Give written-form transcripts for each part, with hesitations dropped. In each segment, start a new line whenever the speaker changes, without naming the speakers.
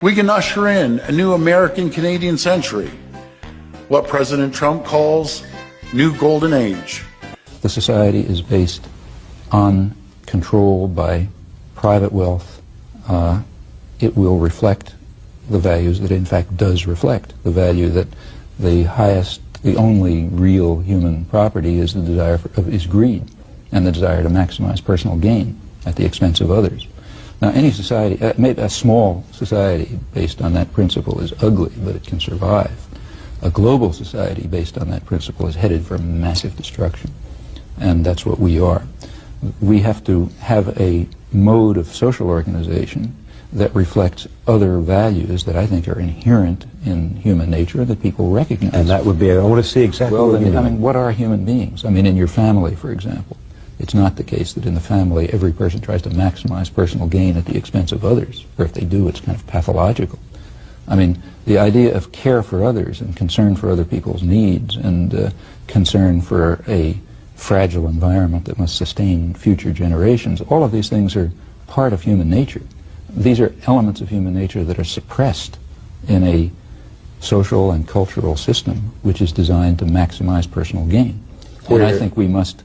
We can usher in a new American-Canadian century, what President Trump calls new golden age.
The society is based on control by private wealth. It will reflect the values that it in fact does reflect, the value that the only real human property is the desire is greed and the desire to maximize personal gain at the expense of others. Now, any society, maybe a small society based on that principle is ugly, but it can survive. A global society based on that principle is headed for massive destruction, and that's what we are. We have to have a mode of social organization that reflects other values that I think are inherent in human nature that people recognize.
And that would be, I want to see exactly what you mean.
I mean, what are human beings? I mean, in your family, for example, it's not the case that in the family every person tries to maximize personal gain at the expense of others, or if they do, it's kind of pathological. I mean, the idea of care for others and concern for other people's needs and concern for a fragile environment that must sustain future generations, all of these things are part of human nature. These are elements of human nature that are suppressed in a social and cultural system which is designed to maximize personal gain. And I think we must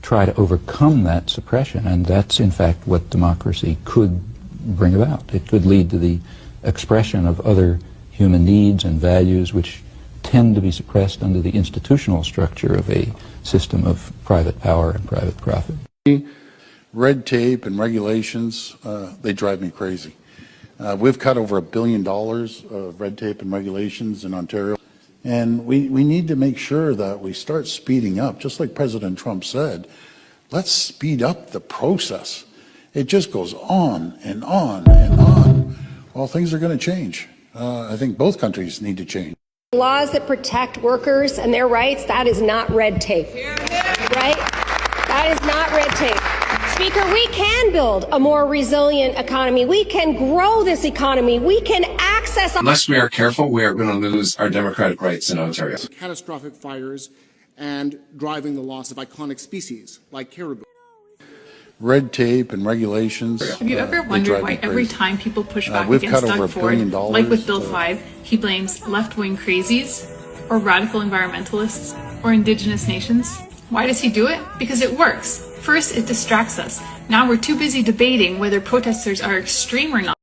try to overcome that suppression, and that's in fact what democracy could bring about. It could lead to the expression of other human needs and values which tend to be suppressed under the institutional structure of a system of private power and private profit.
Red tape and regulations, they drive me crazy. We've cut over $1 billion of red tape and regulations in Ontario. And we need to make sure that we start speeding up, just like President Trump said. Let's speed up the process. It just goes on and on and on. Well, things are going to change. I think both countries need to change.
Laws that protect workers and their rights, that is not red tape, right? That is not red tape. Speaker, we can build a more resilient economy. We can grow this economy. We can access...
Unless we are careful, we are going to lose our democratic rights in Ontario.
Catastrophic fires and driving the loss of iconic species like caribou.
Red tape and regulations.
Have you ever wondered why every time people push back against Doug Ford, like with Bill 5, he blames left-wing crazies, or radical environmentalists, or indigenous nations? Why does he do it? Because it works. First, it distracts us. Now we're too busy debating whether protesters are extreme or not.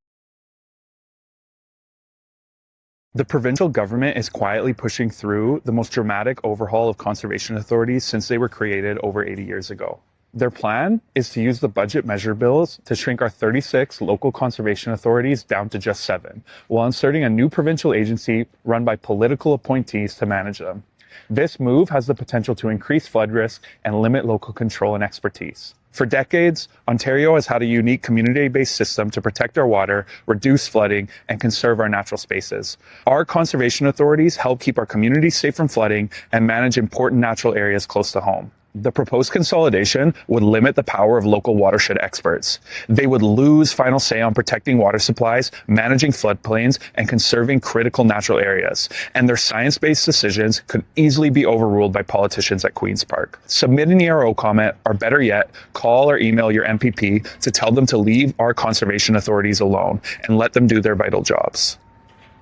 The provincial government is quietly pushing through the most dramatic overhaul of conservation authorities since they were created over 80 years ago. Their plan is to use the budget measure bills to shrink our 36 local conservation authorities down to just 7, while inserting a new provincial agency run by political appointees to manage them. This move has the potential to increase flood risk and limit local control and expertise. For decades, Ontario has had a unique community-based system to protect our water, reduce flooding, and conserve our natural spaces. Our conservation authorities help keep our communities safe from flooding and manage important natural areas close to home. The proposed consolidation would limit the power of local watershed experts. They would lose final say on protecting water supplies, managing floodplains, and conserving critical natural areas. And their science-based decisions could easily be overruled by politicians at Queen's Park. Submit an ERO comment, or better yet, call or email your MPP to tell them to leave our conservation authorities alone and let them do their vital jobs.